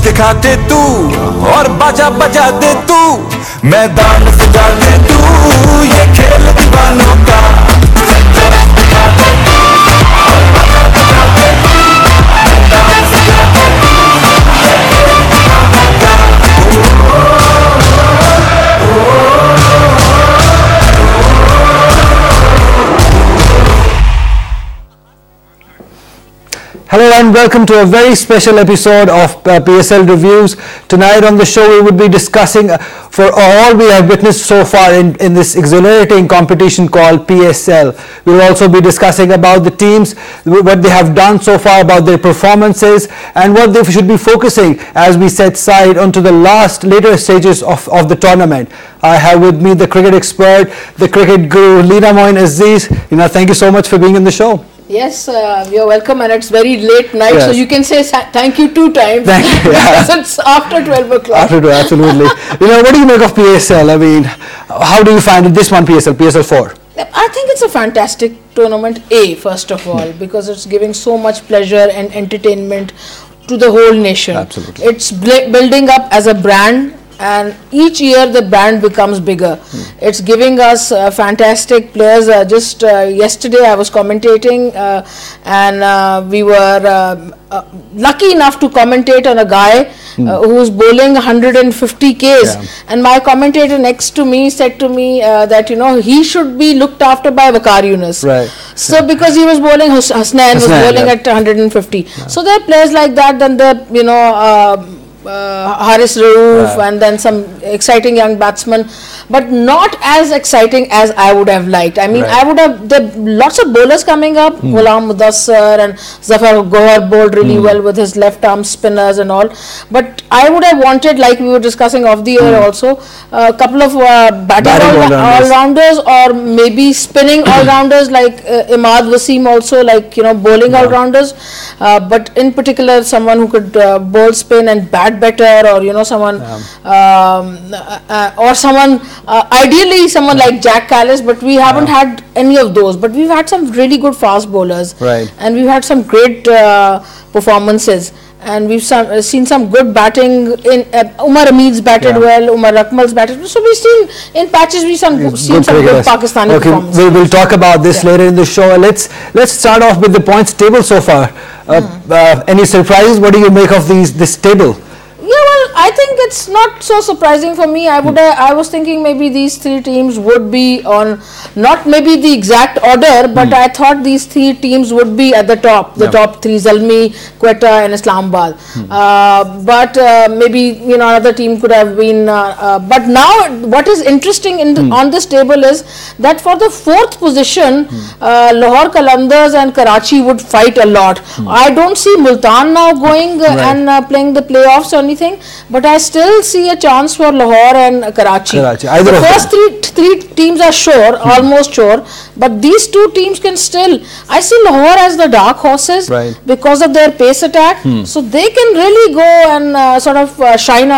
दिखा दे तू और बाजा बजा दे तू, मैदान सजा दे तू, ये खेल दीवानों का। दिखा दे तू और बाजा बजा दे तू, मैदान सजा दे तू, ये खेल दीवानों का। Hello and welcome to a very special episode of PSL Reviews. Tonight on the show we would be discussing, for all we have witnessed so far in this exhilarating competition called PSL. We will also be discussing about the teams, what they have done so far, about their performances, and what they should be focusing as we set sight onto the later stages of the tournament. I have with me the cricket expert, the cricket guru, Leena Moin Aziz. Thank you so much for being on the show. Yes, you're welcome, and it's very late night, yes. So you can say thank you 2 times. Thank you. Because it's after 12 o'clock. After 12, absolutely. What do you make of PSL? I mean, how do you find it, this one PSL 4? I think it's a fantastic tournament, first of all, because it's giving so much pleasure and entertainment to the whole nation. Absolutely. It's building up as a brand, and each year the brand becomes bigger. It's giving us fantastic players. Just yesterday I was commentating and we were lucky enough to commentate on a guy who's bowling 150 Ks, yeah. And my commentator next to me said to me that he should be looked after by Waqar Yunus. Right. So because he was bowling, Hasnain was bowling at 150. Yeah. So there are players like that. Then the Haris Rauf, and then some exciting young batsmen, but not as exciting as I would have liked. I mean, right. I would have, there lots of bowlers coming up, Ghulam Mudassar and Zafar Gohar bowled really well with his left arm spinners and all, but I would have wanted, like we were discussing off the air also, a couple of batting all-rounders, or maybe spinning all-rounders like Imad Wasim also, like bowling all-rounders, but in particular someone who could bowl, spin and bat better, or someone or someone ideally someone like Jack Callis, but we haven't had any of those, but we've had some really good fast bowlers, right. And we've had some great performances, and we've seen some good batting in Umar Amid's batted well, Umar Akmal's batted well. So we've seen in patches, we've seen some good Pakistani performances. We'll talk about this later in the show. Let's start off with the points table so far. Any surprises? What do you make of this table? Yeah, well, I think it's not so surprising for me. I was thinking maybe these 3 teams would be on, not maybe the exact order, but I thought these 3 teams would be at the top, top 3, Zalmi, Quetta and Islamabad. But maybe, another team could have been, but now what is interesting on this table is that for the 4th position, Lahore Qalandars and Karachi would fight a lot. I don't see Multan now going and playing the playoffs or anything, but I still see a chance for Lahore and Karachi. The first three teams are sure, almost sure, but these 2 teams can still, I see Lahore as the dark horses, right. Because of their pace attack, so they can really go and sort of shine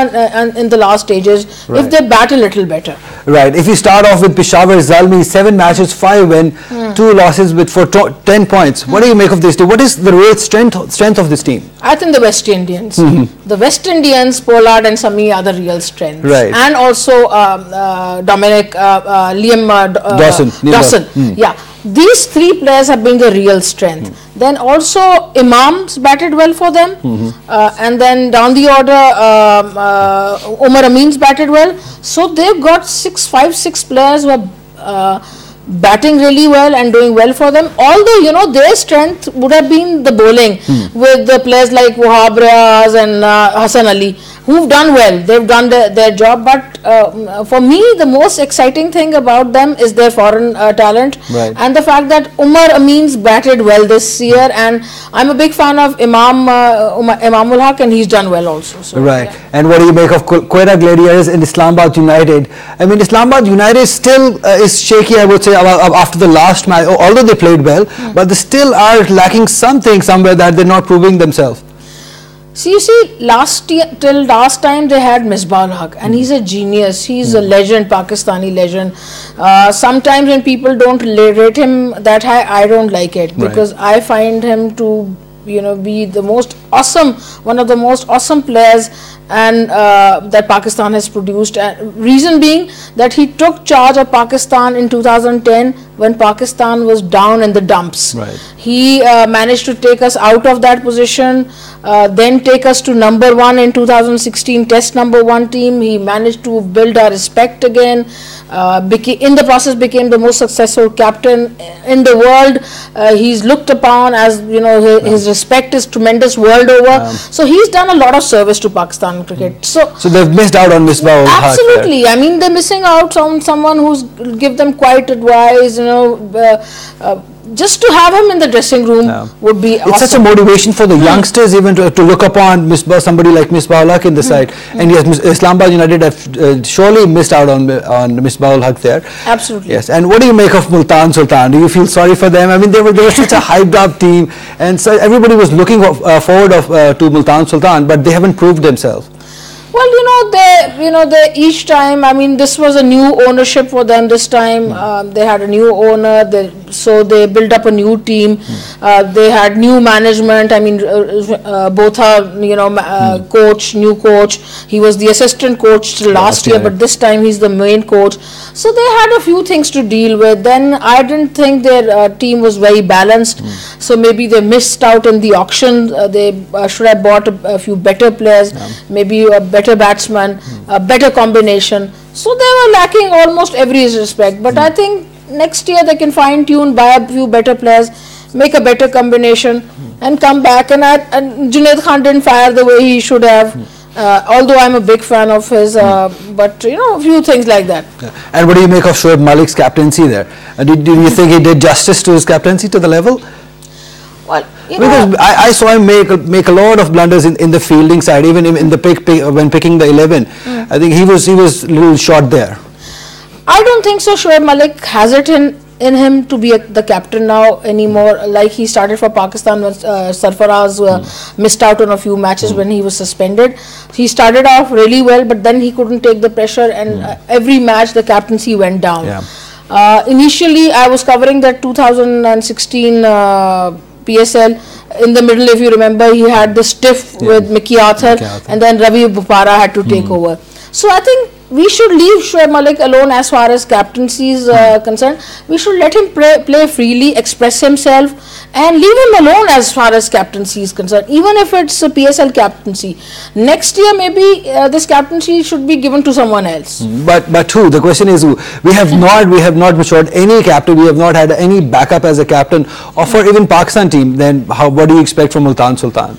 in the last stages, right. If they bat a little better. Right. If you start off with Peshawar Zalmi, 7 matches, 5 win, 2 losses for 10 points. What do you make of this team? What is the real strength of this team? I think the West Indians. The West Indians, Pollard and Sami are the real strengths. Right. And also Liam Dawson. Yeah. These 3 players have been the real strength. Then also Imam's batted well for them, and then down the order Umar Amin's batted well. So they've got 5-6 players who are batting really well and doing well for them, although their strength would have been the bowling with the players like Wahab Riaz and Hassan Ali, who've done well. They've done their job, but for me the most exciting thing about them is their foreign talent, right. And the fact that Umar Amin's batted well this year, and I'm a big fan of Imamul Haq, and he's done well also. So, right. Yeah. And what do you make of Quetta Gladiators and Islamabad United? I mean, Islamabad United still is shaky, I would say, after the last match, although they played well, but they still are lacking something somewhere that they're not proving themselves. So you see, till last time they had Misbah Haq, and he's a genius. He's a legend, Pakistani legend. Sometimes when people don't rate him that high, I don't like it, because I find him to be the most awesome, one of the most awesome players and that Pakistan has produced. Reason being that he took charge of Pakistan in 2010 when Pakistan was down in the dumps. Right. He managed to take us out of that position, then take us to number 1 in 2016 Test number 1 team. He managed to build our respect again. In the process became the most successful captain in the world. He's looked upon as, his respect is tremendous world over. So he's done a lot of service to Pakistan cricket. So they've missed out on Misbah-ul Haq. Absolutely. I mean, they're missing out on someone who's give them quiet advice, just to have him in the dressing room would be awesome. It's such a motivation for the youngsters even to look upon somebody like Misbah-ul Haq in the side. And yes, Islamabad United have surely missed out on Misbah-ul Haq there. Absolutely. Yes. And what do you make of Multan Sultan? Do you feel sorry for them? I mean, they were such a hyped up team, and so everybody was looking forward to Multan Sultan, but they haven't proved themselves. Well, they each time, I mean, this was a new ownership for them this time. They had a new owner, so they built up a new team. They had new management. I mean, both are, coach, new coach. He was the assistant coach till last year, but this time he's the main coach. So they had a few things to deal with. Then I didn't think their team was very balanced. So maybe they missed out in the auction. They should have bought a few better players, maybe a better batsman, a better combination. So they were lacking almost every respect. But I think next year they can fine tune, buy a few better players, make a better combination, and come back. And Junaid Khan didn't fire the way he should have. Although I'm a big fan of his, but a few things like that. And what do you make of Shoaib Malik's captaincy there? Did you think he did justice to his captaincy to the level? Well, because I saw him make a lot of blunders in the fielding side, even in the when picking the 11. I think he was a little short there. I don't think so. Shoaib Malik has it in him to be the captain now anymore. Like he started for Pakistan when Sarfaraz missed out on a few matches when he was suspended. He started off really well, but then he couldn't take the pressure, and every match the captaincy went down. Initially, I was covering that 2016 PSL. In the middle, if you remember, he had the stiff with Mickey Arthur, and then Ravi Bopara had to take over. So I think we should leave Shoaib Malik alone as far as captaincy is concerned. We should let him play freely, express himself, and leave him alone as far as captaincy is concerned, even if it's a PSL captaincy. Next year, maybe this captaincy should be given to someone else. But who? The question is who? We have not matured any captain. We have not had any backup as a captain, or for even Pakistan team. Then what do you expect from Multan Sultan?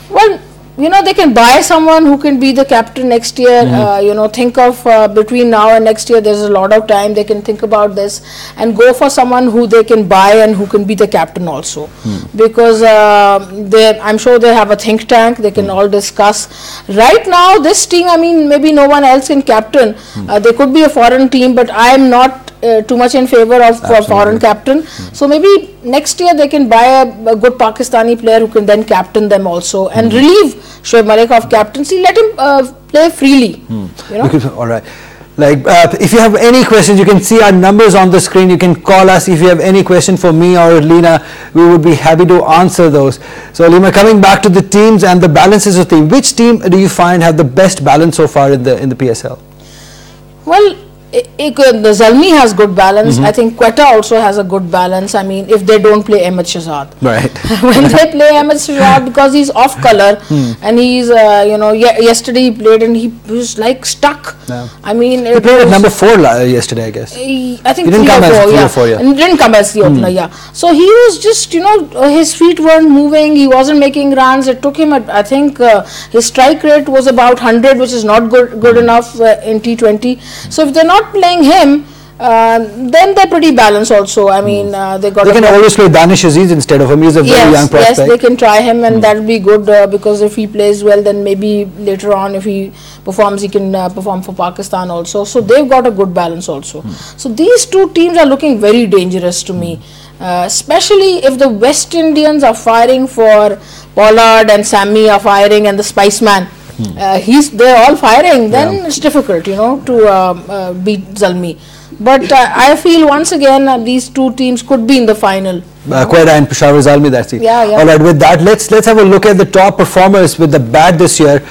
Well, they can buy someone who can be the captain next year. Think of between now and next year, there's a lot of time. They can think about this and go for someone who they can buy and who can be the captain also. Because I'm sure they have a think tank. They can all discuss. Right now, this team, I mean, maybe no one else can captain. They could be a foreign team, but I'm not too much in favor of foreign captain. So maybe next year they can buy a good Pakistani player who can then captain them also and relieve Shoaib Malik of captaincy. Let him play freely. All right. If you have any questions, you can see our numbers on the screen. You can call us if you have any question for me or Leena. We would be happy to answer those. So Leena, coming back to the teams and the balances of team, which team do you find have the best balance so far in the PSL? Well, the Zalmi has good balance. I think Quetta also has a good balance. I mean, if they don't play Ahmed Shahzad. Right. When they play Ahmed Shahzad, because he's off color and he's, yesterday he played and he was like stuck. I mean, he played at number 4 yesterday, I guess. I think he didn't come as 3 or 4, and he didn't come as the opener, So he was just, his feet weren't moving. He wasn't making runs. It took him, I think, his strike rate was about 100, which is not good enough in T20. So if they're not playing him, then they're pretty balanced also. I mean, they can always play Danish Aziz instead of him. He's a very young prospect. Yes, they can try him, and that'll be good because if he plays well, then maybe later on, if he performs, he can perform for Pakistan also. So they've got a good balance also. So these two teams are looking very dangerous to me, especially if the West Indians are firing for Pollard and Sammy are firing and the Spiceman. They're all firing, then it's difficult, to beat Zalmi. But I feel once again these two teams could be in the final. Quetta and Peshawar Zalmi, that's it. Yeah, yeah. All right, with that, let's have a look at the top performers with the bat this year.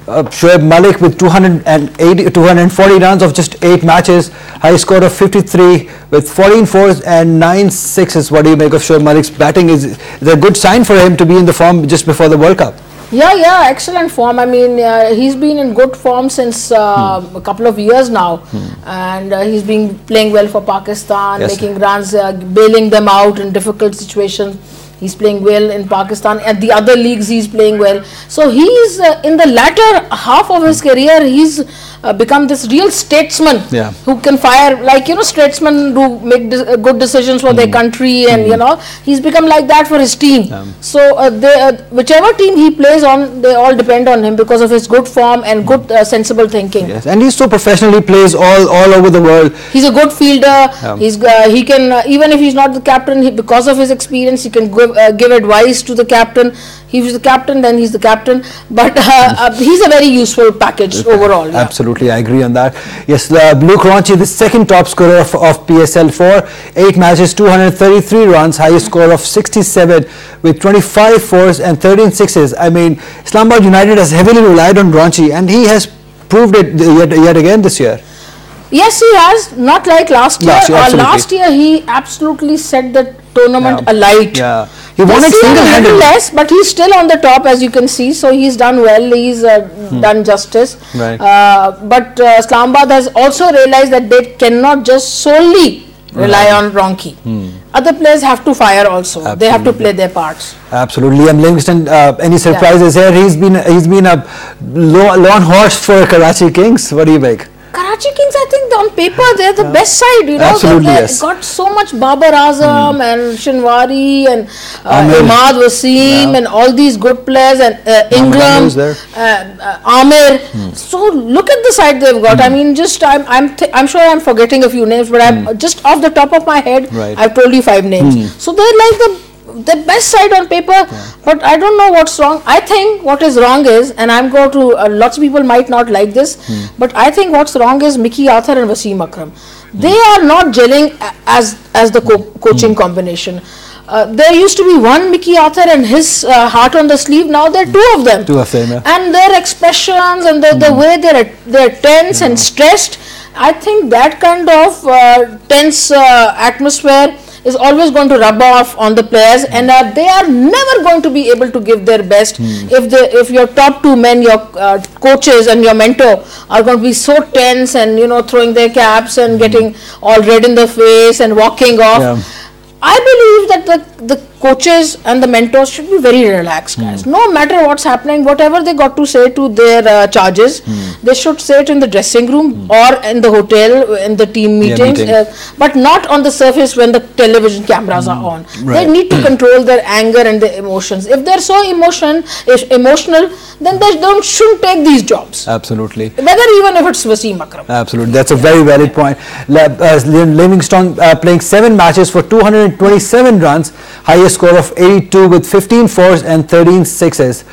Shoaib Malik with 240 runs of just 8 matches, high score of 53 with 14 fours and 9 sixes. What do you make of Shoaib Malik's batting? Is a good sign for him to be in the form just before the World Cup? Yeah, excellent form. I mean, he's been in good form since a couple of years now, and he's been playing well for Pakistan, making runs, bailing them out in difficult situations. He's playing well in Pakistan. At the other leagues, he's playing well. So he's in the latter half of his career, he's become this real statesman who can fire, like, statesmen who make good decisions for their country, and he's become like that for his team. So whichever team he plays on, they all depend on him because of his good form and good sensible thinking. Yes, and he's so professional. He plays all over the world. He's a good fielder. He can even if he's not the captain, because of his experience, he can give advice to the captain. If he's the captain, then he's the captain. But he's a very useful package overall. Absolutely, I agree on that. Yes, Luke Ronchi, the second top scorer of PSL 4, 8 matches, 233 runs, highest score of 67 with 25 fours and 13 sixes. I mean, Islamabad United has heavily relied on Ronchi, and he has proved it yet again this year. Yes, he has. Not like last year. Last year, he absolutely set the tournament alight. He won it single-handedly. Less, but he's still on the top, as you can see. So he's done well. He's done justice. But Islamabad has also realized that they cannot just solely rely on Ronchi. Other players have to fire also. Absolutely. They have to play their parts. Absolutely. And Livingston, any surprises here? He's been a lone horse for Karachi Kings. What do you make? Karachi Kings, I think on paper they're the best side, Absolutely, they got so much Babar Azam and Shinwari and Imad Wasim and all these good players, and Ingram, Amir. So look at the side they've got. I mean, just I'm sure I'm forgetting a few names, but I'm just off the top of my head, I've told you 5 names. So they're like the best side on paper, but I don't know what's wrong. I think what is wrong is, and I'm going to, lots of people might not like this, but I think what's wrong is Mickey Arthur and Wasim Akram. They are not gelling as the coaching combination. There used to be one Mickey Arthur and his heart on the sleeve. Now there are 2 of them. 2 of them, and their expressions and the way they're tense and stressed. I think that kind of tense atmosphere is always going to rub off on the players, and they are never going to be able to give their best if your top 2 men, your coaches and your mentor, are going to be so tense and throwing their caps and getting all red in the face and walking off. I believe that the coaches and the mentors should be very relaxed, guys. No matter what's happening, whatever they got to say to their charges, they should say it in the dressing room or in the hotel, in the team meetings, but not on the surface when the television cameras are on. They need to control their anger and their emotions. If they're so emotional, then they shouldn't take these jobs. Absolutely. Whether even if it's Wasim Akram. Absolutely. That's a very valid point. Livingston playing 7 matches for 227 runs, highest score of 82 with 15 fours and 13 sixes.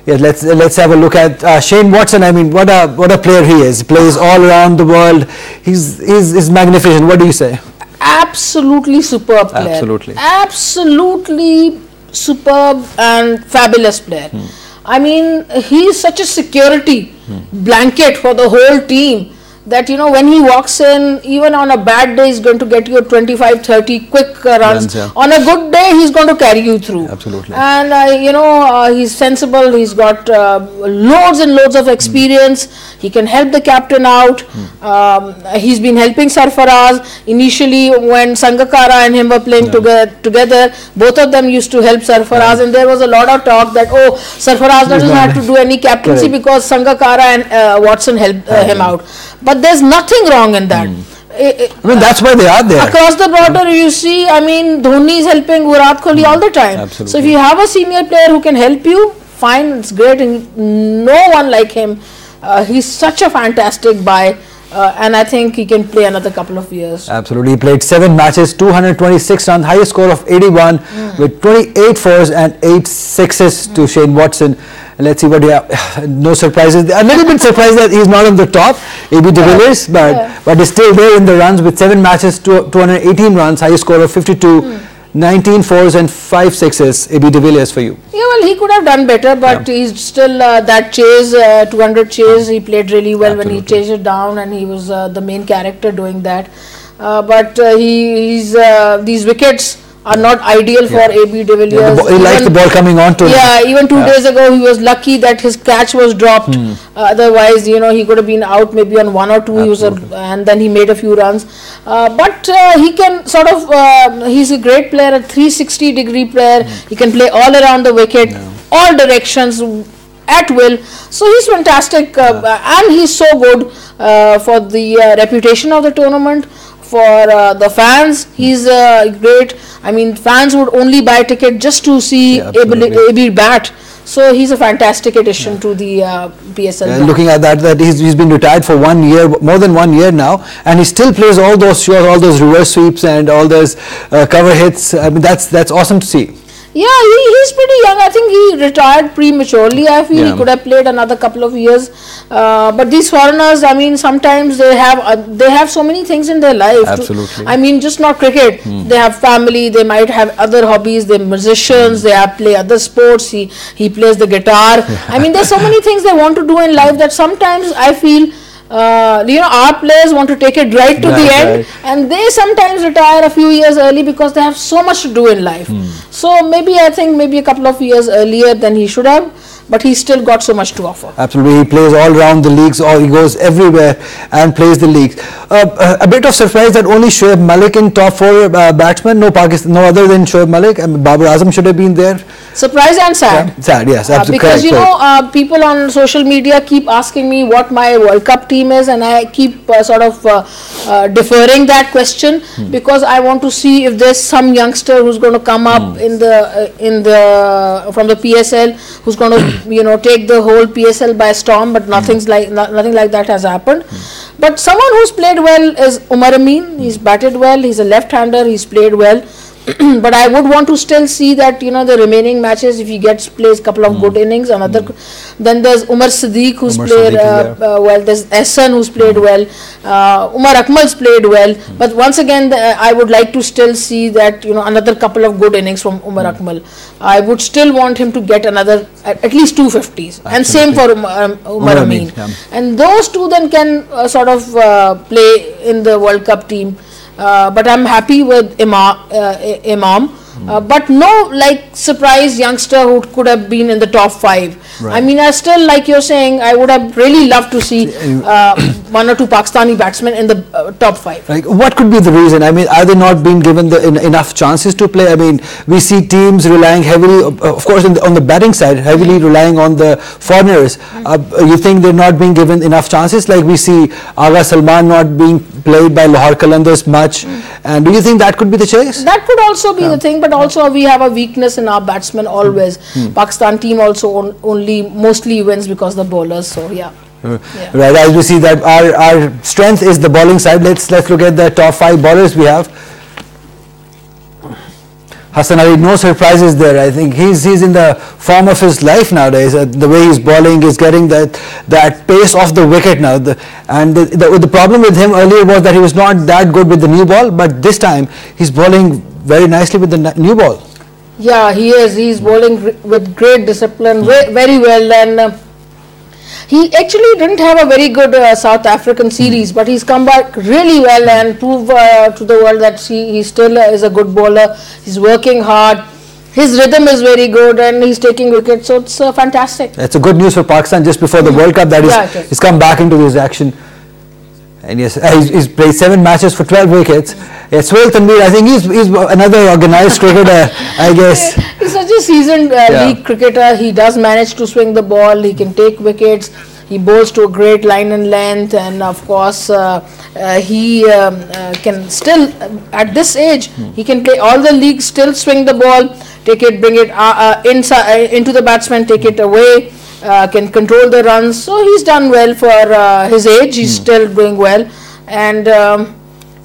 Yeah, let's have a look at Shane Watson. I mean, what a player he is. He plays all around the world. He's magnificent. What do you say? Absolutely superb player. Absolutely superb and fabulous player. I mean, he is such a security blanket for the whole team, that when he walks in, even on a bad day, he's going to get you 25-30 quick runs. On a good day, he's going to carry you through. Absolutely. And he's sensible. He's got loads and loads of experience. He can help the captain out. He's been helping Sarfaraz. Initially, when Sangakkara and him were playing together, both of them used to help Sarfaraz, and there was a lot of talk that Sarfaraz doesn't have to do any captaincy because Sangakkara and Watson helped him out. But there's nothing wrong in that. I mean, that's why they are there. Across the border, you see, I mean, Dhoni is helping Virat Kohli all the time. Absolutely. So if you have a senior player who can help you, fine, it's great. And no one like him. He's such a fantastic buy. and I think he can play another couple of years. Absolutely. He played 7 matches, 226 runs, highest score of 81 with 28 fours and 8 sixes to Shane Watson. And let's see what no surprises. A little bit surprised that he's not on the top, AB de Villiers, but he's still there in the runs with 7 matches, 218 runs, highest score of 52. 19 fours and 5 sixes, AB de Villiers for you. Yeah, well, he could have done better, but he's still that chase, 200 chase, he played really well when he chased it down, and he was the main character doing that. But these wickets are not ideal for AB de Villiers. He likes the ball coming on to him. Yeah, even 2 days ago he was lucky that his catch was dropped. Otherwise, he could have been out maybe on 1 or 2. He was and then he made a few runs. But he can sort of, he's a great player, a 360-degree player. He can play all around the wicket, all directions at will. So he's fantastic, and he's so good for the reputation of the tournament. For the fans, he's great. I mean, fans would only buy a ticket just to see AB bat. So he's a fantastic addition to the PSL. Looking at that he's been retired for 1 year, more than 1 year now, and he still plays all those shots, all those reverse sweeps and all those cover hits. I mean, that's awesome to see. Yeah, he's pretty young. I think he retired prematurely. I feel he could have played another couple of years. But these foreigners, I mean, sometimes they have so many things in their life. Absolutely. I mean, just not cricket. They have family. They might have other hobbies. They're musicians. They play other sports. He plays the guitar. I mean, there's so many things they want to do in life that sometimes I feel. Our players want to take it right to the end, and they sometimes retire a few years early because they have so much to do in life. So I think maybe a couple of years earlier than he should have, but he's still got so much to offer. Absolutely, he plays all around the leagues, or he goes everywhere and plays the leagues. A bit of surprise that only Shoaib Malik in top 4 batsmen, no other than Shoaib Malik. I mean, Babar Azam should have been there. Surprise and sad. Yeah, sad, yes, absolutely. Because people on social media keep asking me what my World Cup team is, and I keep sort of deferring that question because I want to see if there's some youngster who's going to come up from the PSL who's going to take the whole PSL by storm, but nothing like that has happened. But someone who's played well is Umar Amin. He's batted well. He's a left-hander. He's played well. But I would want to still see that the remaining matches, if he plays a couple of good innings, then there's Umar Siddique who's played well. There's Ehsan who's played well. Umar Akmal's played well. But once again, I would like to still see that another couple of good innings from Umar Akmal. I would still want him to get another at least 250s. And same for Umar Amin. And those two then can sort of play in the World Cup team. But I'm happy with Imam. But no surprise youngster who could have been in the top 5. Right. I mean, I still, like you're saying, I would have really loved to see 1 or 2 Pakistani batsmen in the top 5. Like, what could be the reason? I mean, are they not being given enough chances to play? I mean, we see teams relying heavily, of course, on the batting side, heavily relying on the foreigners. You think they're not being given enough chances? Like we see Agha Salman not being played by Lahore Qalandars much. And do you think that could be the case? That could also be the thing, but also we have a weakness in our batsmen always. Pakistan team also mostly wins because the bowlers. So right, as we see that our strength is the bowling side. Let's look at the top 5 bowlers we have. Hassan Ali, no surprises there. I think he's in the form of his life nowadays. The way he's bowling is getting that pace off the wicket now. The problem with him earlier was that he was not that good with the new ball, but this time he's bowling very nicely with the new ball. Yeah, he is. He's bowling with great discipline, very well, and he actually didn't have a very good South African series, but he's come back really well and proved to the world that he still is a good bowler. He's working hard. His rhythm is very good, and he's taking wickets, so it's fantastic. It's a good news for Pakistan just before the World Cup that he's come back into this action. And yes, he's played 7 matches for 12 wickets. Sohail Tanvir, I think he's another organized cricketer, I guess. He's such a seasoned league cricketer. He does manage to swing the ball. He can take wickets. He bowls to a great line and length, and of course he can still, at this age, he can play all the leagues, still swing the ball, take it, bring it inside into the batsman, take it away. can control the runs. So he's done well for his age. He's still doing well, and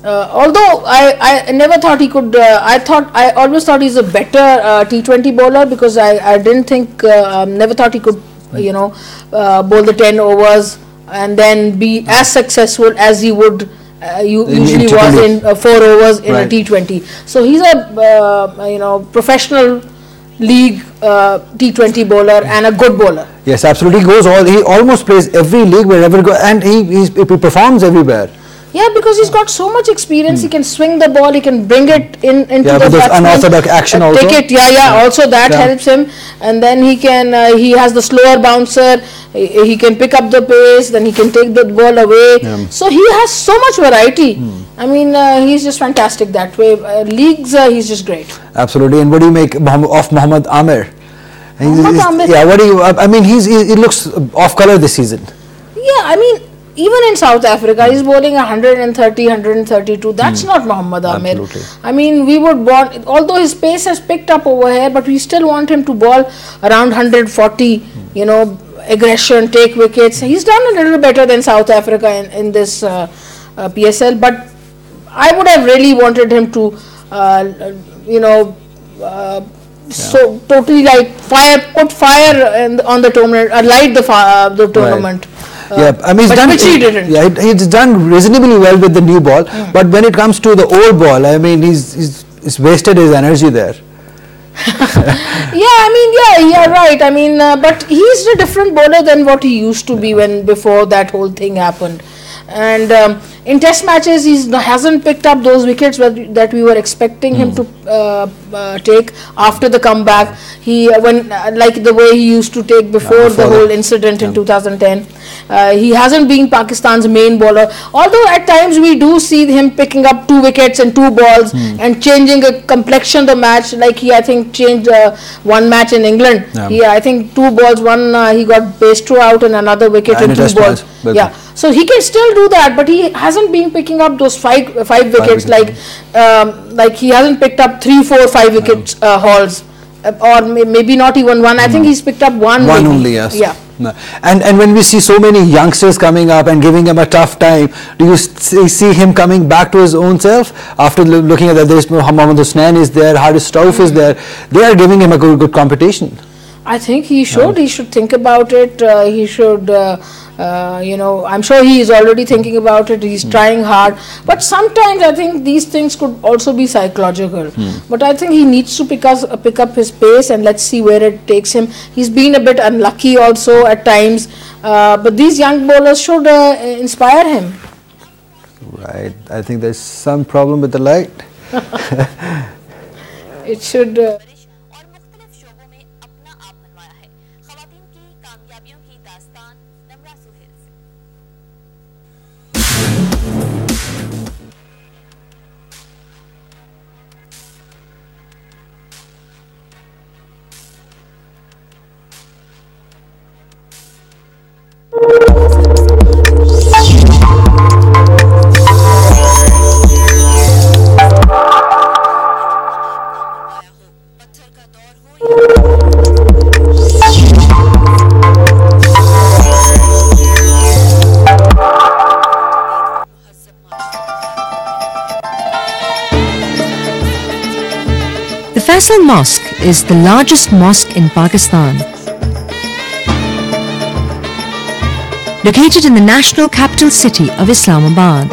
although I never thought he could, I always thought he's a better T20 bowler, because I didn't think, never thought he could, bowl the 10 overs and then be as successful as he would usually was in 4 overs in a T20. So he's a professional league T20 bowler and a good bowler. Yes, absolutely. He almost plays every league wherever he goes, and he performs everywhere. Yeah, because he's got so much experience. He can swing the ball. He can bring it into the batsman. Unorthodox action also. Take it. Also that helps him. And then he can. He has the slower bouncer. He can pick up the pace. Then he can take the ball away. Yeah. So he has so much variety. I mean, he's just fantastic that way. Leagues, he's just great. Absolutely. And what do you make of Mohammad Amir? Mohammad Amir. Yeah. What do you? I mean, he looks off color this season. Yeah. I mean, even in South Africa, he's bowling 130, 132. That's not Mohammad Amir. Absolutely. I mean, we would want, although his pace has picked up over here, but we still want him to bowl around 140, aggression, take wickets. He's done a little better than South Africa in this PSL, but I would have really wanted him to, so totally put fire on the tournament, light the tournament. Right. I mean, he didn't. Yeah, he's done reasonably well with the new ball, but when it comes to the old ball, I mean, he's wasted his energy there. Yeah, right. I mean, but he's a different bowler than what he used to be before that whole thing happened. And in test matches, he hasn't picked up those wickets that we were expecting him to take after the comeback. Like the way he used to take before the whole incident in 2010. He hasn't been Pakistan's main bowler. Although at times we do see him picking up 2 wickets and 2 balls and changing a complexion of the match. Like he, I think, changed one match in England. Yeah, I think 2 balls, one he got Bairstow out and another wicket in 2 balls. Yeah. So he can still do that, but he hasn't been picking up those five wickets. Like he hasn't picked up 3, 4, 5 wickets hauls, or maybe not even 1. I think he's picked up 1. One only, yes. Yeah. No. And when we see so many youngsters coming up and giving him a tough time, do you see him coming back to his own self after looking at that? There's Mohammad Hussain is there, Haris Rauf is there. They are giving him a good competition. I think he should. He should think about it. He should. I'm sure he is already thinking about it. He's trying hard, but sometimes I think these things could also be psychological. But I think he needs to pick up his pace, and let's see where it takes him. He's been a bit unlucky also at times, but these young bowlers should inspire him. Right. I think there's some problem with the light. It should. The Faisal Mosque is the largest mosque in Pakistan. Located in the national capital city of Islamabad.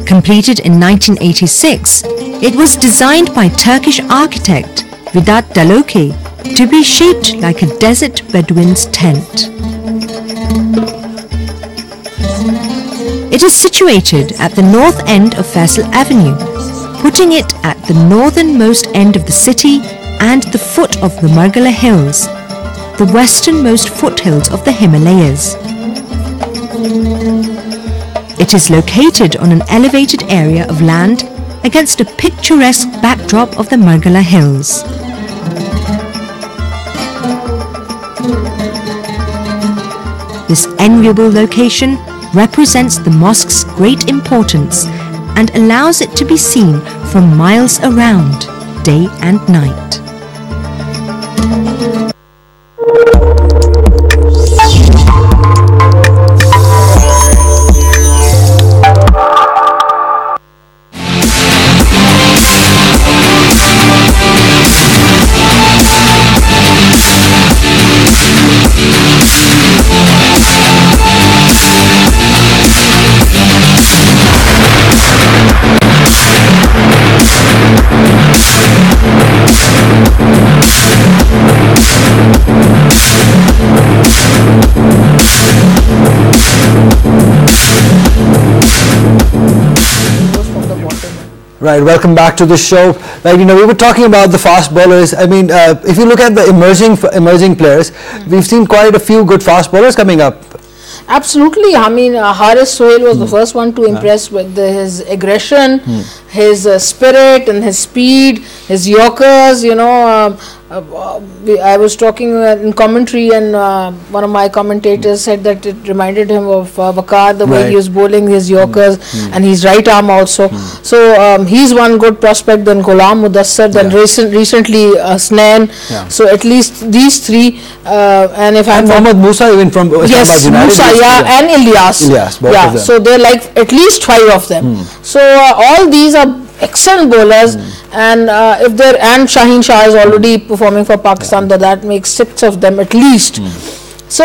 Completed in 1986, it was designed by Turkish architect Vedat Daloke to be shaped like a desert Bedouin's tent. It is situated at the north end of Faisal Avenue, putting it at the northernmost end of the city and the foot of the Margala Hills, the westernmost foothills of the Himalayas. It is located on an elevated area of land against a picturesque backdrop of the Margala Hills. This enviable location represents the mosque's great importance and allows it to be seen from miles around, day and night. Right, welcome back to the show. Like, you know, we were talking about the fast bowlers. I mean, if you look at the emerging players, we've seen quite a few good fast bowlers coming up. Absolutely. I mean, Haris Sohail was the first one to impress with his aggression, his spirit and his speed, his yorkers, you know. I was talking in commentary, and one of my commentators said that it reminded him of Waqar, the way he was bowling his yorkers and his right arm also. So he's one good prospect. Then Ghulam Mudassar, then recently Hasnain. So at least these three, and if I'm Mohammad Musa, even from yes, Musa, and Ilyas, both of them. So they're like at least 5 of them. So all these are excellent bowlers, and if they're, and Shaheen Shah is already performing for Pakistan, that makes 6 of them at least. So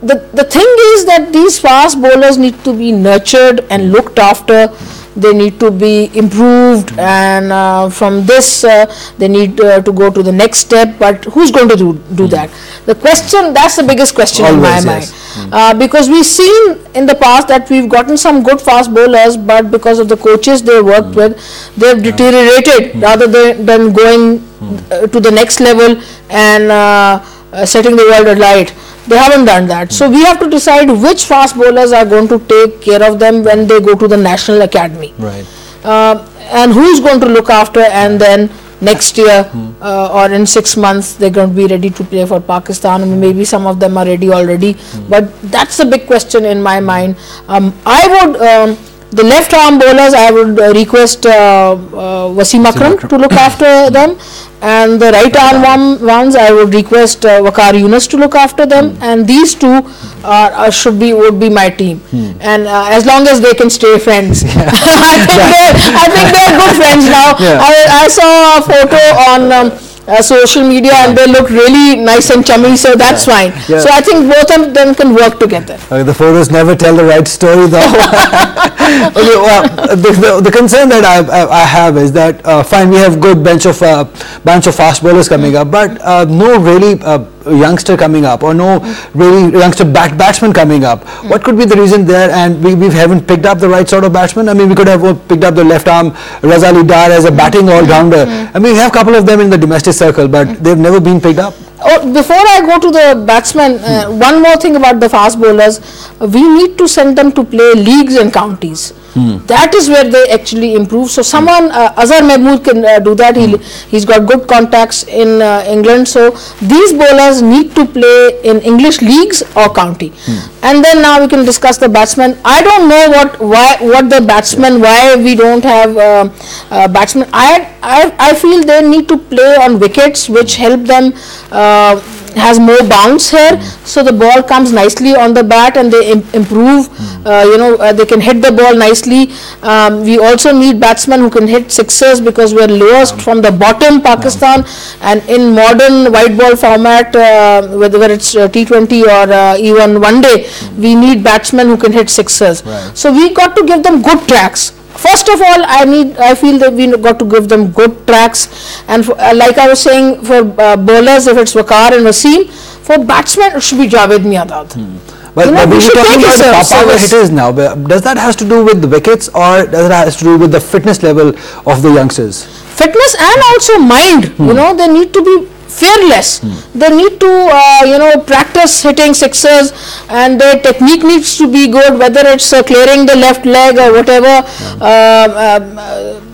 the thing is that these fast bowlers need to be nurtured and looked after. They need to be improved, and from this they need to go to the next step. But who's going to do that? The question, that's the biggest question in my mind. Because we've seen in the past that we've gotten some good fast bowlers, but because of the coaches they worked with, they've deteriorated rather than going to the next level and setting the world alight. They haven't done that. So we have to decide which fast bowlers are going to take care of them when they go to the National Academy. Right. And who's going to look after, and then next year or in 6 months they're going to be ready to play for Pakistan. I mean, maybe some of them are ready already, but that's the big question in my mind. I would the left arm bowlers, I would request Wasim Akram to look after them, and the right arm ones I would request Waqar Yunus to look after them, and these two would be my team. And as long as they can stay friends. I think they're good friends now. I saw a photo on social media, and they look really nice and chummy, so that's fine. So I think both of them can work together. The photos never tell the right story, though. Okay, well, the concern that I have is that fine, we have good bunch of fast bowlers coming up, but no really youngster coming up, or no really youngster batsman coming up. What could be the reason there? And we haven't picked up the right sort of batsman. I mean, we could have picked up the left arm Raza Ali Dar as a batting all-rounder. I mean, we have a couple of them in the domestic circle, but they've never been picked up. Before I go to the batsmen, one more thing about the fast bowlers, we need to send them to play leagues and counties. That is where they actually improve. So someone, Azhar Mahmood can do that. He's got good contacts in England. So these bowlers need to play in English leagues or county. And then now we can discuss the batsmen. I don't know what the batsmen, why we don't have batsmen. I feel they need to play on wickets which help them has more bounce here, so the ball comes nicely on the bat and they improve. They can hit the ball nicely. We also need batsmen who can hit sixers, because we are lowest from the bottom, Pakistan, and in modern white ball format, whether it's T20 or even one day, we need batsmen who can hit sixers. So we got to give them good tracks. First of all, I feel that we got to give them good tracks, and like I was saying, for bowlers, if it's Waqar and Wasim, for batsmen it should be Javed Miandad. But we should talking about the power hitters now. Does that has to do with the wickets, or does it has to do with the fitness level of the youngsters? Fitness and also mind. They need to be fearless. They need to practice hitting sixers, and their technique needs to be good, whether it's clearing the left leg or whatever.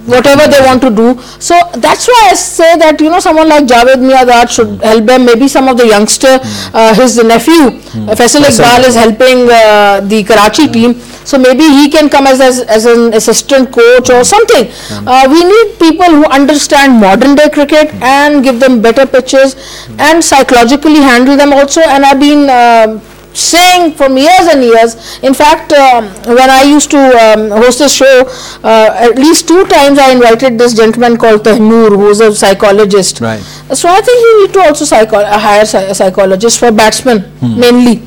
whatever they want to do. So that's why I say that, you know, someone like Javed Miandad should help them. Maybe some of the youngster, his nephew Faisal Iqbal is helping the Karachi team. So maybe he can come as an assistant coach or something. We need people who understand modern day cricket and give them better pitches and psychologically handle them also. And I've been saying from years and years. In fact, when I used to host a show, at least 2 times I invited this gentleman called Tehnoor, who is a psychologist. Right. So I think you need to also hire a psychologist for batsmen mainly,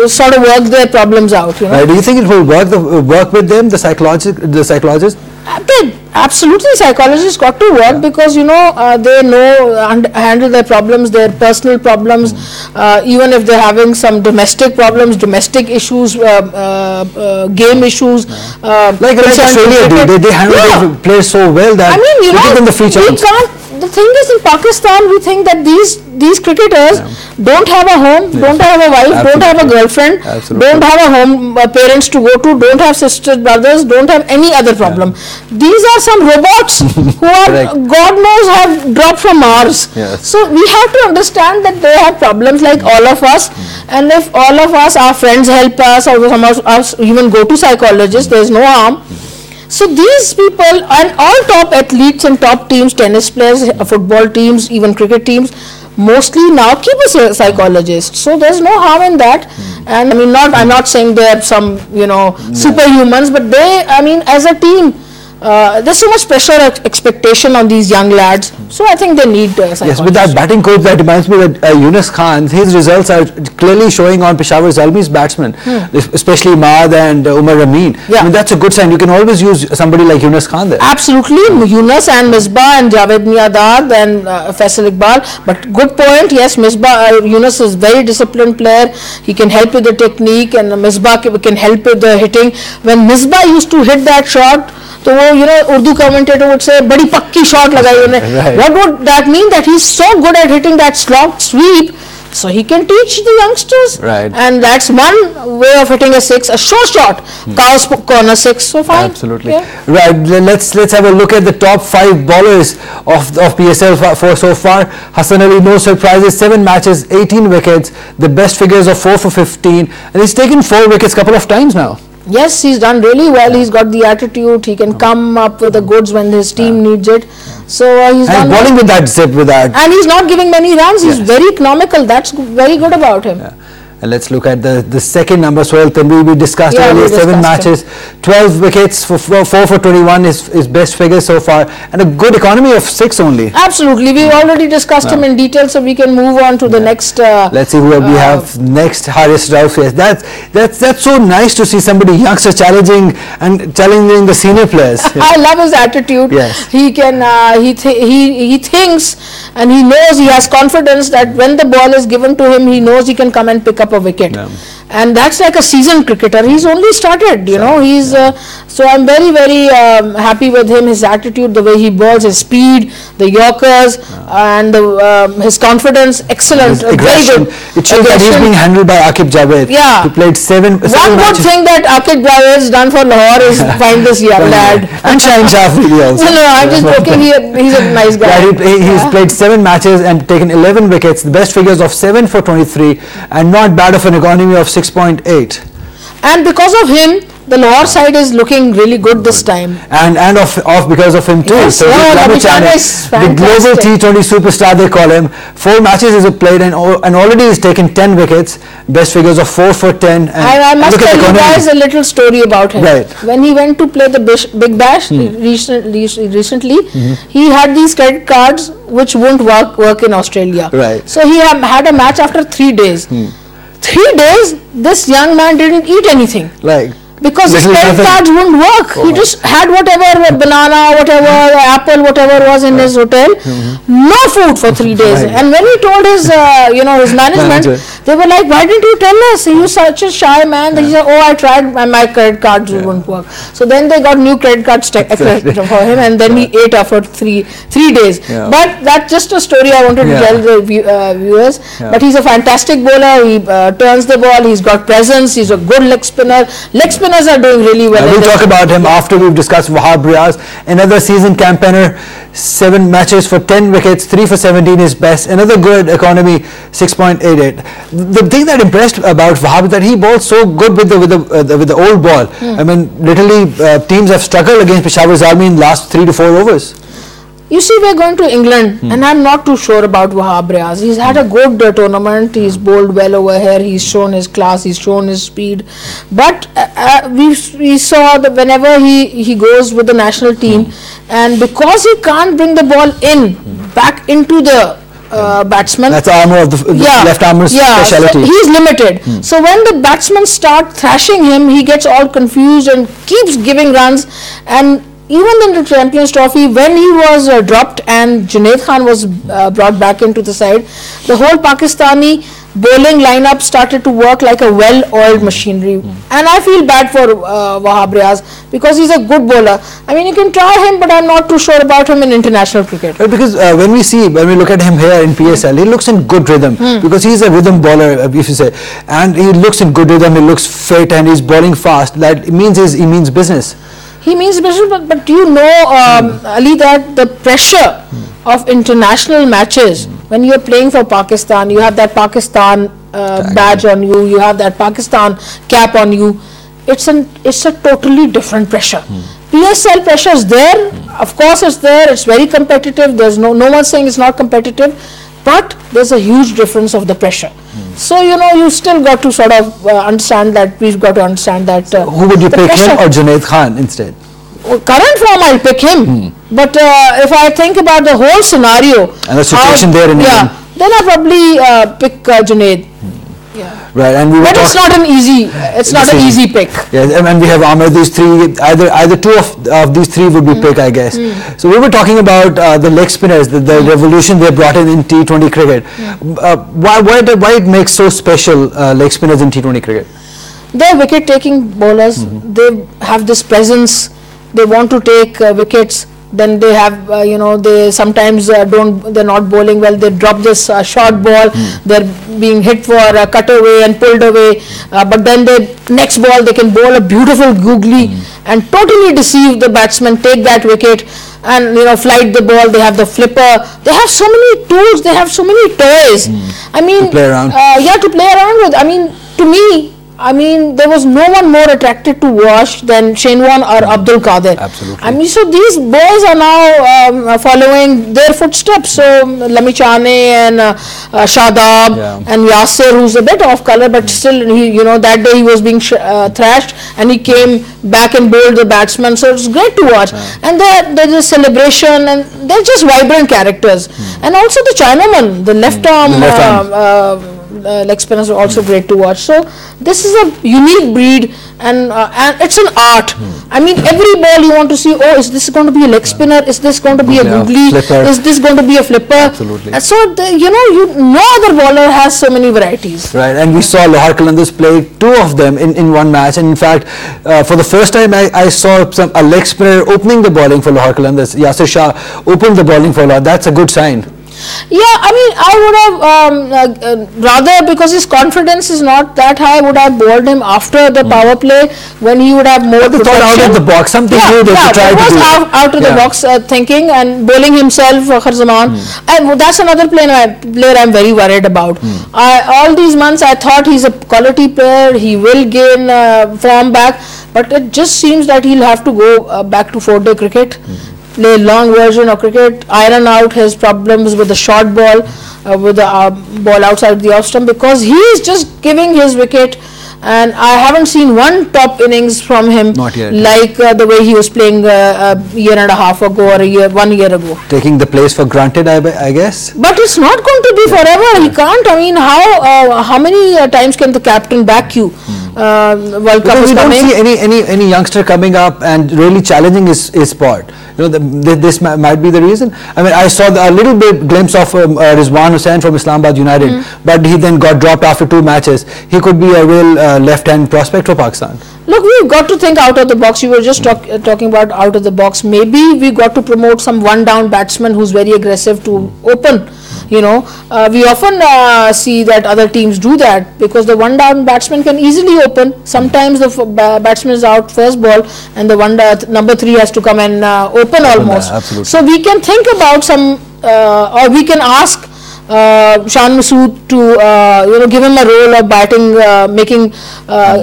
sort of work their problems out. You know? Right. Do you think it will work with them, the psychologist? Absolutely, psychologists got to work because, you know, they know and handle their problems, their personal problems, even if they're having some domestic problems, domestic issues, game issues. Like Australia do, they handle their players so well that you know, give them the free chance. The thing is, in Pakistan, we think that these cricketers don't have a home, don't have a wife, don't have a girlfriend, don't have a home, parents to go to, don't have sisters, brothers, don't have any other problem. These are some robots who are, God knows, have dropped from Mars. So we have to understand that they have problems like all of us, and if all of us, our friends help us, or some of us even go to psychologists, there is no harm. So these people and all top athletes and top teams, tennis players, football teams, even cricket teams, mostly now keep a psychologist. So there's no harm in that. And I mean, I'm not saying they're some, you know, superhumans, but they, I mean, as a team, there's so much pressure, expectation on these young lads. So I think they need psychologists. Yes, with that batting coach, that reminds me that Yunus Khan, his results are clearly showing on Peshawar Zalmi's batsmen, especially Maad and Umar Ramin. I mean, that's a good sign. You can always use somebody like Yunus Khan there. Absolutely, Yunus and Misbah and Javed Miandad and Faisal Iqbal. But good point, yes, Yunus is very disciplined player. He can help with the technique, and Misbah can help with the hitting. When Misbah used to hit that shot, तो वो, you know, Urdu commentator would say बड़ी पक्की shot लगाई उन्हें. What would that mean? That he's so good at hitting that slot sweep, so he can teach the youngsters. Right. And that's one way of hitting a six, a short shot, Cow's corner six. So fine. Absolutely. Right. Let's have a look at the top 5 bowlers of PSL for so far. Hassan Ali, no surprises, 7 matches, 18 wickets, the best figures of 4 for 15, and he's taken 4 wickets couple of times now. Yes, he's done really well. He's got the attitude. He can come up with the goods when his team needs it. So he's done bowling well. with that zip, with that. And he's not giving many runs. He's very economical. That's very good about him. And let's look at the second number, Sohail Tanvi. We discussed earlier, 7 matches, 12 wickets, for 4 for 21 is best figure so far, and a good economy of 6 only. Absolutely. We already discussed him in detail, so we can move on to the next. Let's see who we have next. Haris Rauf. Yes, that's so nice to see somebody youngster challenging the senior players. I love his attitude. Yes. He can he thinks, and he knows, he has confidence that when the ball is given to him, he knows he can come and pick up a wicket. And that's like a seasoned cricketer. He's only started, you know. He's so I'm very, very happy with him. His attitude, the way he bowls, his speed, the Yorkers, and his confidence, excellent. Very good. It shows that he's being handled by Aqib Javed. Yeah. He played 7 One good thing that Aqib Javed's done for Lahore is find this young lad. And Shaheen Shafri also. No, I'm just joking. He's a nice guy. He's played 7 matches and taken 11 wickets. The best figures of 7 for 23, and not bad of an economy of 6.8. And because of him, the Lahore side is looking really good this time. And off because of him too. Yes, so the global T20 superstar, they call him. 4 matches he's played and already he's taken 10 wickets. Best figures of 4 for 10. And I must tell you guys a little story about him. Right. When he went to play the Big Bash recently, he had these credit cards which won't work in Australia. Right. So he had a match after 3 days. 3 days, this young man didn't eat anything. Because his credit cards wouldn't work. He just had whatever, banana, whatever, apple, whatever was in his hotel. No food for 3 days. And when he told his, his management, They were like, why didn't you tell us? He was such a shy man. He said, oh, I tried and my credit cards wouldn't work. So then they got new credit cards for him, and then he ate after three days. But that's just a story I wanted to tell the viewers. But he's a fantastic bowler. He turns the ball. He's got presence. He's a good leg spinner. Leg spinners are doing really well. We'll talk about him after we've discussed Wahab Riaz, another season campaigner. 7 matches for 10 wickets, 3 for 17 is best. Another good economy, 6.88. The thing that impressed about Wahab is that he bowls so good with the old ball. I mean, literally teams have struggled against Peshawar's Army in last 3 to 4 overs. You see, we're going to England, and I'm not too sure about Wahab Riaz. He's had a good tournament. He's bowled well over here. He's shown his class. He's shown his speed. But we saw that whenever he goes with the national team, and because he can't bring the ball back into the batsman. That's the armour of the left armour's speciality. So he's limited. So when the batsmen start thrashing him, he gets all confused and keeps giving runs. And even in the Champions Trophy, when he was dropped and Junaid Khan was brought back into the side, the whole Pakistani bowling lineup started to work like a well-oiled machinery. And I feel bad for Wahab Riaz because he's a good bowler. I mean, you can try him, but I'm not too sure about him in international cricket. Because when we look at him here in PSL, he looks in good rhythm because he's a rhythm bowler, if you say, and he looks in good rhythm. He looks fit and he's bowling fast. That means he means business. He means business, but you know, Ali, that the pressure of international matches, when you're playing for Pakistan, you have that Pakistan badge on you, you have that Pakistan cap on you. It's a totally different pressure. PSL pressure is there, of course it's there, it's very competitive, there's no one saying it's not competitive, but there's a huge difference of the pressure. So, you know, you still got to sort of understand that, we've got to understand that. Who would you pick, him or Junaid Khan instead? Current form, I'll pick him. But if I think about the whole scenario and the situation there in England, then I'll probably pick Junaid. Right, and but it's not an easy pick. Yes, and we have Amir. These three, either two of these three would be pick, I guess. So we were talking about the leg spinners, the revolution they brought in T20 cricket. Why it makes so special leg spinners in T20 cricket? They're wicket-taking bowlers. They have this presence. They want to take wickets. Then they have, they sometimes they're not bowling well. They drop this short ball. They're being hit for a cutaway and pulled away. But then the next ball, they can bowl a beautiful googly and totally deceive the batsman, take that wicket and, flight the ball. They have the flipper. They have so many tools. They have so many toys. I mean, to play around. To play around with. I mean, to me, there was no one more attracted to watch than Shane Warne or Abdul Qadir. Absolutely. So these boys are now following their footsteps. So Lami Chane and Shadab and Yasir, who's a bit off color, but still, that day he was being thrashed and he came back and bowled the batsman. So it's great to watch. And there's a celebration and they're just vibrant characters. And also the Chinaman, the left arm. Leg spinners are also great to watch. So this is a unique breed and it's an art. I mean, every ball you want to see, is this going to be a leg spinner? Is this going to be a googly? Flipper. Is this going to be a flipper? Absolutely. So, no other bowler has so many varieties. Right, and we saw Lahore Qalandars play two of them in one match. And in fact, for the first time, I saw a leg spinner opening the bowling for Lahore Qalandars. Yasir Shah opened the bowling for Lahore. That's a good sign. Yeah, I would have rather, because his confidence is not that high, would have bowled him after the power play when he would have more thought out of the box, something new that he tried to do. Out of the box thinking and bowling himself, Kharzaman. And that's another player I'm very worried about. All these months I thought he's a quality player, he will gain form back, but it just seems that he'll have to go back to 4-day cricket. Play long version of cricket, iron out his problems with the short ball, with the ball outside the off stump, because he is just giving his wicket, and I haven't seen one top innings from him. Not yet. Like the way he was playing a year and a half ago or 1 year ago. Taking the place for granted, I guess. But it's not going to be forever. He can't. How many times can the captain back you? World Cup Because is we don't coming. see any youngster coming up and really challenging his spot. This might be the reason. I mean, I saw a little bit glimpse of Rizwan Hussain from Islamabad United, but he then got dropped after 2 matches. He could be a real left-hand prospect for Pakistan. Look, we've got to think out of the box. You were just talking about out of the box. Maybe we got to promote some one-down batsman who's very aggressive to open. We often see that other teams do that because the one-down batsman can easily open. Sometimes the batsman is out first ball and the number 3 has to come and open almost. Absolutely. So we can think about some, or we can ask Shan Masood to give him a role of batting,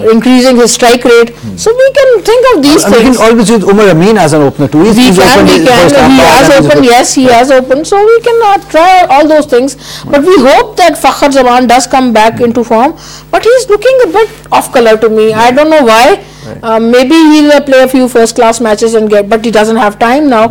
increasing his strike rate. So we can think of these We things. can always use Umar Amin as an opener too. We can. He has opened. Yes, he has opened. So we can try all those things. But we hope that Fakhar Zaman does come back into form. But he's looking a bit off color to me. I don't know why. Maybe he'll play a few first-class matches and but he doesn't have time now.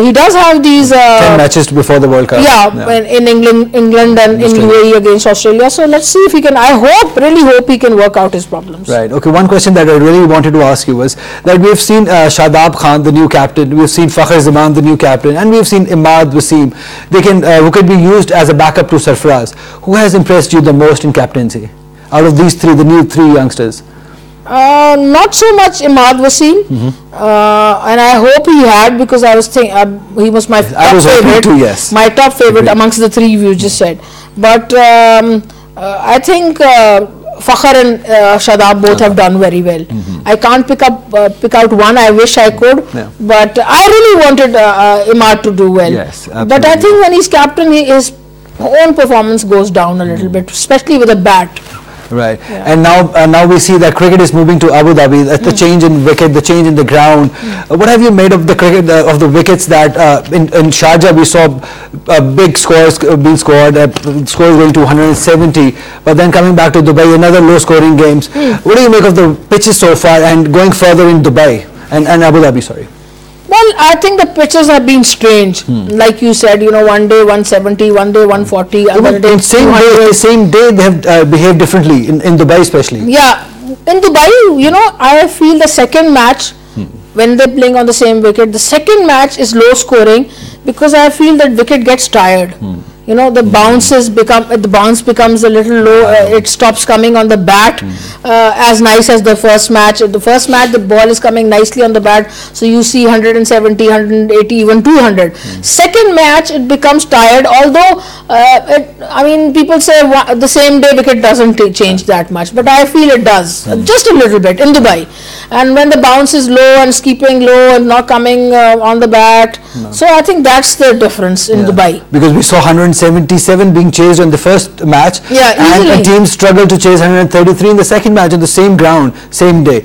He does have these 10 matches before the World Cup. In England and in UAE against Australia. So let's see if he can. I really hope he can work out his problems. Right. Okay. One question that I really wanted to ask you was that we've seen Shadab Khan, the new captain. We've seen Fakhar Zaman, the new captain, and we've seen Imad Wasim. Who could be used as a backup to Sarfaraz. Who has impressed you the most in captaincy out of these three, the new 3 youngsters? Not so much Imad Wasim, and I hope he had, because I was thinking he was my top favorite. Too, yes. My top favorite amongst the 3 you just said. But I think Fakhar and Shadab both have done very well. I can't pick out one. I wish I could, but I really wanted Imad to do well. Yes, but I think when he's captain, his own performance goes down a little bit, especially with a bat. Right. And now we see that cricket is moving to Abu Dhabi. The change in wicket, the change in the ground. What have you made of the cricket, of the wickets that in Sharjah we saw big scores being scored, scores going to 170, but then coming back to Dubai, another low scoring games. What do you make of the pitches so far and going further in Dubai and Abu Dhabi, sorry? Well, I think the pitches have been strange. Like you said, one day 170, one day 140, other day same day they have behaved differently in Dubai especially. Yeah, in Dubai, I feel the second match, when they're playing on the same wicket, the second match is low scoring because I feel that wicket gets tired. The bounce becomes a little low. It stops coming on the bat as nice as the first match. The first match, the ball is coming nicely on the bat, so you see 170, 180, even 200. Second match, it becomes tired. Although, people say the same day wicket doesn't change that much, but I feel it does just a little bit in Dubai. And when the bounce is low and keeping low and not coming on the bat, so I think that's the difference in Dubai. Because we saw 177 being chased in the first match, and a team struggled to chase 133 in the second match on the same ground, same day.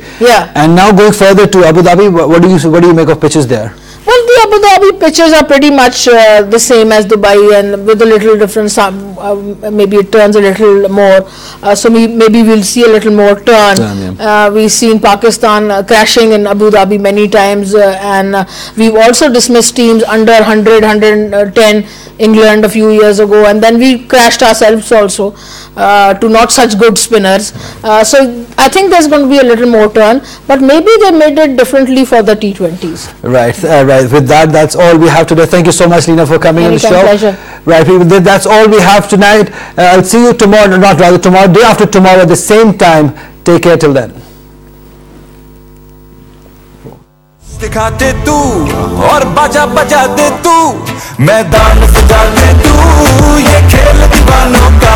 And now going further to Abu Dhabi, what do you make of pitches there? Well, the Abu Dhabi pitches are pretty much the same as Dubai, and with a little difference. Maybe it turns a little more. So maybe we'll see a little more turn. We've seen Pakistan crashing in Abu Dhabi many times, and we've also dismissed teams under 100, 110. England a few years ago, and then we crashed ourselves also to not such good spinners. So I think there's going to be a little more turn, but maybe they made it differently for the T20s. Right. With that, that's all we have today. Thank you so much, Leena, for coming on the show. Pleasure. Right, people, that's all we have tonight. I'll see you tomorrow, day after tomorrow at the same time. Take care till then. दिखाते तू और बाजा बजा दे तू मैदान सजा दे तू ये खेल दीवानों का